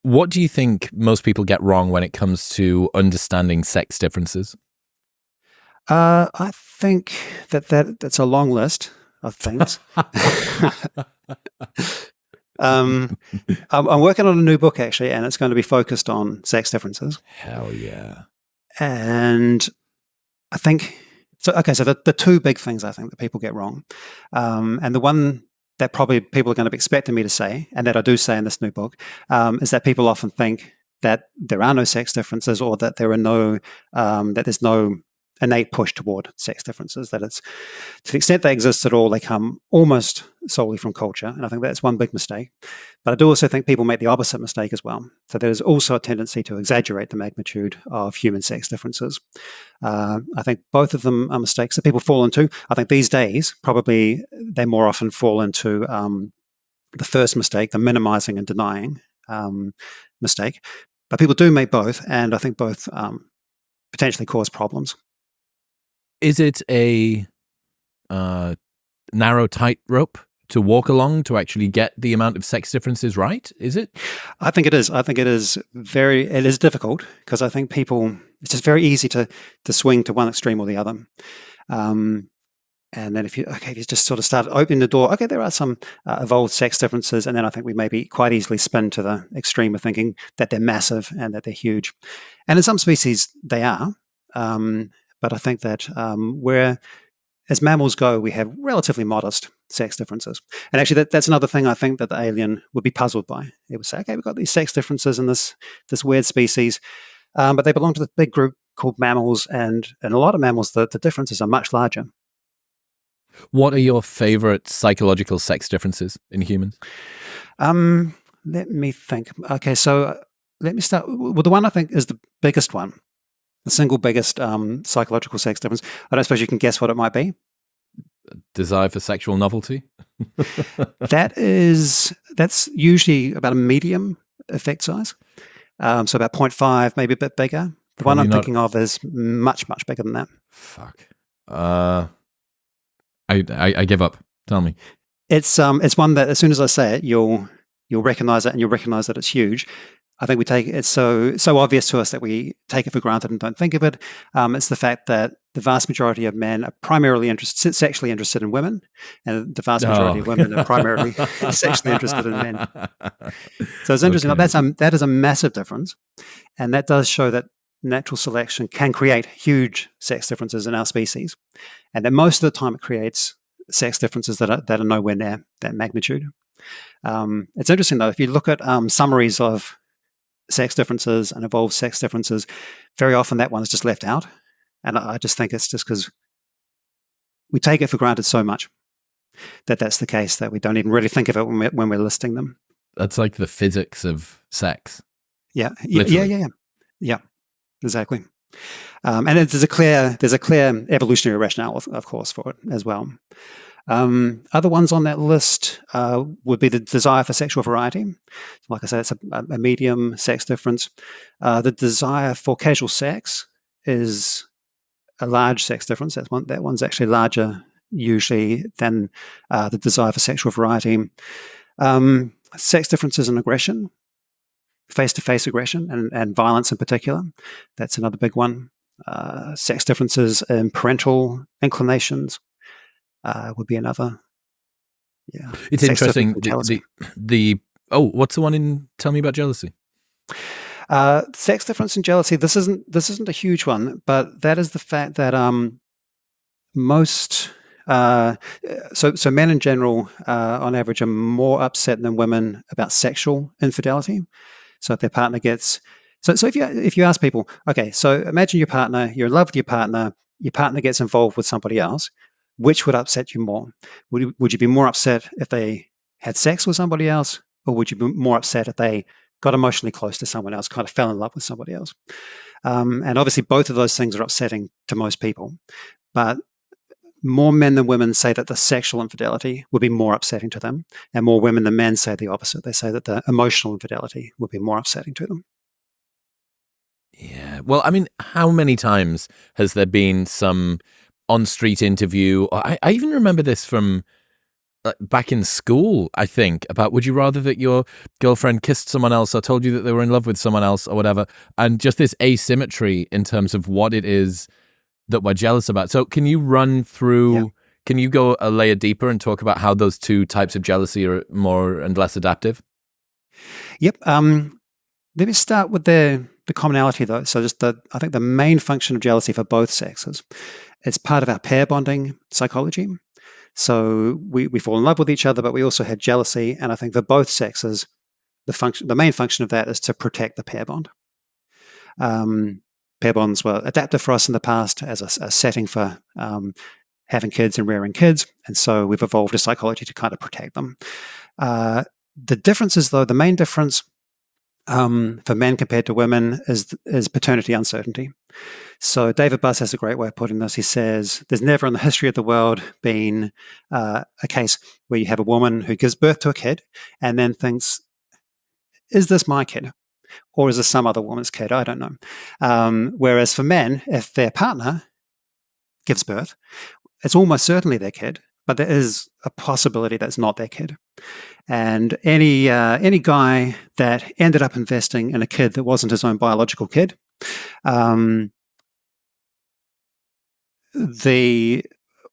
What do you think most people get wrong when it comes to understanding sex differences? I think that's a long list of things. um, I'm working on a new book actually, and it's going to be focused on sex differences. Hell yeah. And I think so. Okay, so the two big things I think that people get wrong, and the one that probably people are going to be expecting me to say, and that I do say in this new book, is that people often think that there are no sex differences, or that there are no that there's no innate push toward sex differences. That it's to the extent they exist at all, they come almost solely from culture, and I think that's one big mistake. But I do also think people make the opposite mistake as well. So there's also a tendency to exaggerate the magnitude of human sex differences. I think both of them are mistakes that people fall into. I think these days, probably they more often fall into the first mistake, the minimizing and denying mistake. But people do make both, and I think both potentially cause problems. Is it a narrow tightrope to walk along to actually get the amount of sex differences right? Is it? I think it is. I think it is difficult because I think it's just very easy to swing to one extreme or the other. And then if you just sort of start opening the door, okay, there are some evolved sex differences, and then I think we maybe quite easily spin to the extreme of thinking that they're massive and that they're huge. And in some species, they are. But I think that as mammals go, we have relatively modest sex differences. And actually, that's another thing I think that the alien would be puzzled by. It would say, okay, we've got these sex differences in this weird species, but they belong to this big group called mammals, and in a lot of mammals, the differences are much larger. What are your favorite psychological sex differences in humans? Let me think. Okay, so let me start. Well, the one I think is the biggest one, the single biggest psychological sex difference. I don't suppose you can guess what it might be. Desire for sexual novelty? That's usually about a medium effect size. So about 0.5, maybe a bit bigger. The one I'm thinking of is much, much bigger than that. Fuck. I give up. Tell me. It's one that as soon as I say it, you'll recognize it, and you'll recognize that it's huge. I think we take it's so obvious to us that we take it for granted and don't think of it. It's the fact that the vast majority of men are primarily sexually interested in women, and the vast majority of women are primarily sexually interested in men. So it's interesting. Okay. That is a massive difference, and that does show that natural selection can create huge sex differences in our species, and that most of the time it creates sex differences that are nowhere near that magnitude. It's interesting though, if you look at summaries of sex differences and evolved sex differences, very often that one is just left out. And I just think it's just because we take it for granted so much that that's the case, that we don't even really think of it when we're listing them. That's like the physics of sex. Yeah. Yeah, exactly. And there's a clear evolutionary rationale, of course, for it as well. Other ones on that list would be the desire for sexual variety. Like I said, it's a medium sex difference. The desire for casual sex is a large sex difference. That one's actually larger usually than the desire for sexual variety. Sex differences in aggression, face-to-face aggression and violence in particular. That's another big one. Sex differences in parental inclinations would be another. Yeah, it's interesting. What's the one in Tell Me About Jealousy? Sex difference in jealousy. This isn't a huge one, but that is the fact that most so men in general, on average, are more upset than women about sexual infidelity. So if their partner gets so if you ask people, okay, so imagine you're in love with your partner gets involved with somebody else. Which would upset you more? Would you be more upset if they had sex with somebody else, or would you be more upset if they got emotionally close to someone else, kind of fell in love with somebody else? And obviously, both of those things are upsetting to most people. But more men than women say that the sexual infidelity would be more upsetting to them, and more women than men say the opposite. They say that the emotional infidelity would be more upsetting to them. Yeah. Well, I mean, how many times has there been some on-street interview? I even remember this from back in school, I think, about would you rather that your girlfriend kissed someone else or told you that they were in love with someone else or whatever, and just this asymmetry in terms of what it is that we're jealous about. So can you run through, can you go a layer deeper and talk about how those two types of jealousy are more and less adaptive? Yep. Let me start with the commonality, though. So I think the main function of jealousy for both sexes, it's part of our pair bonding psychology. So we fall in love with each other, but we also have jealousy. And I think for both sexes, the main function of that is to protect the pair bond. Pair bonds were adapted for us in the past as a setting for having kids and rearing kids. And so we've evolved a psychology to kind of protect them. The difference is, though, the main difference for men compared to women is paternity uncertainty. So David Buss has a great way of putting this. He says, there's never in the history of the world been a case where you have a woman who gives birth to a kid and then thinks, is this my kid? Or is this some other woman's kid? I don't know. Whereas for men, if their partner gives birth, it's almost certainly their kid, but there is a possibility that's not their kid. And any guy that ended up investing in a kid that wasn't his own biological kid,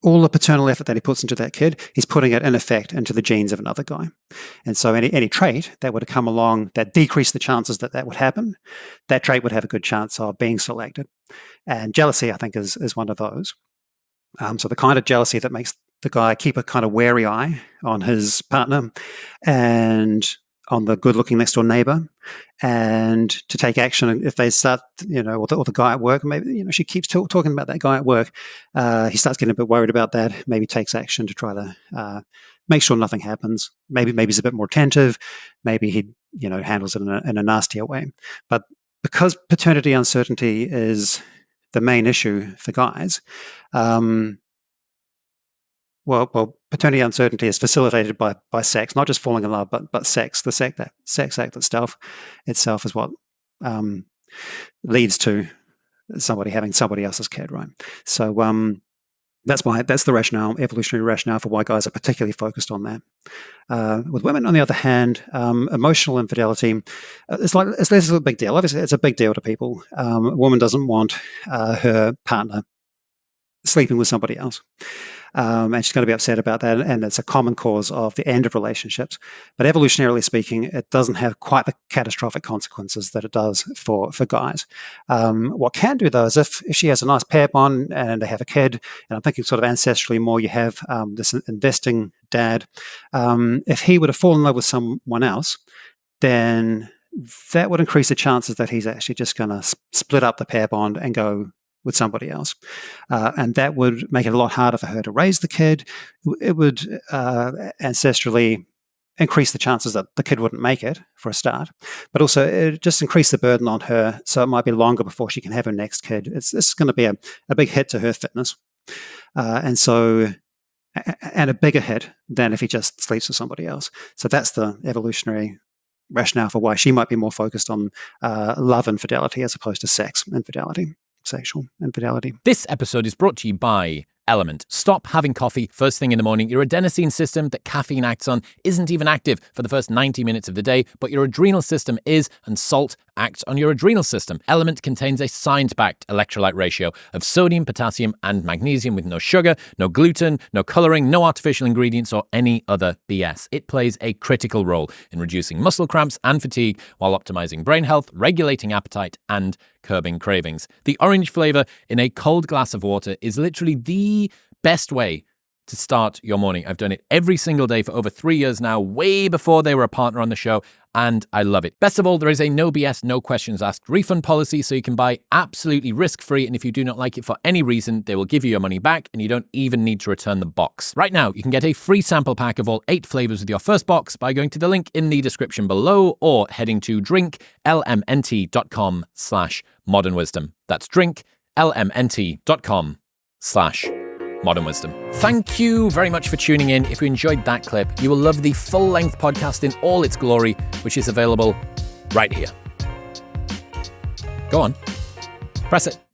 all the paternal effort that he puts into that kid, he's putting it in effect into the genes of another guy. And so any trait that would have come along that decreased the chances that would happen, that trait would have a good chance of being selected. And jealousy, I think, is one of those. So the kind of jealousy that makes the guy keep a kind of wary eye on his partner and on the good-looking next-door neighbor, and to take action if they start, or the guy at work, maybe, she keeps talking about that guy at work. He starts getting a bit worried about that, maybe takes action to try to make sure nothing happens. Maybe he's a bit more attentive. Maybe he, handles it in a nastier way. But because paternity uncertainty is the main issue for guys, well, paternity uncertainty is facilitated by sex, not just falling in love, but sex. The sex act itself is what leads to somebody having somebody else's kid, right? So that's the rationale, evolutionary rationale for why guys are particularly focused on that. With women, on the other hand, emotional infidelity, it's less of a big deal. Obviously, it's a big deal to people. A woman doesn't want her partner sleeping with somebody else. And she's going to be upset about that, and it's a common cause of the end of relationships. But evolutionarily speaking, it doesn't have quite the catastrophic consequences that it does for guys. What can do, though, is if she has a nice pair bond and they have a kid, and I'm thinking sort of ancestrally more, you have this investing dad. If he were to fall in love with someone else, then that would increase the chances that he's actually just going to split up the pair bond and go with somebody else. And that would make it a lot harder for her to raise the kid. It would ancestrally increase the chances that the kid wouldn't make it, for a start. But also, it just increase the burden on her, so it might be longer before she can have her next kid. This is going to be a big hit to her fitness. And a bigger hit than if he just sleeps with somebody else. So that's the evolutionary rationale for why she might be more focused on love infidelity as opposed to sex infidelity. Sexual infidelity. This episode is brought to you by Element. Stop having coffee first thing in the morning. Your adenosine system that caffeine acts on isn't even active for the first 90 minutes of the day, but your adrenal system is, and salt acts on your adrenal system. Element contains a science-backed electrolyte ratio of sodium, potassium, and magnesium with no sugar, no gluten, no coloring, no artificial ingredients, or any other BS. It plays a critical role in reducing muscle cramps and fatigue while optimizing brain health, regulating appetite, and curbing cravings. The orange flavor in a cold glass of water is literally the best way to start your morning. I've done it every single day for over 3 years now, way before they were a partner on the show, and I love it. Best of all, there is a no BS, no questions asked refund policy, so you can buy absolutely risk-free, and if you do not like it for any reason, they will give you your money back, and you don't even need to return the box. Right now, you can get a free sample pack of all 8 flavors with your first box by going to the link in the description below or heading to drinklmnt.com/modern wisdom. That's drinklmnt.com/modern wisdom. Thank you very much for tuning in. If you enjoyed that clip, you will love the full-length podcast in all its glory, which is available right here. Go on. Press it.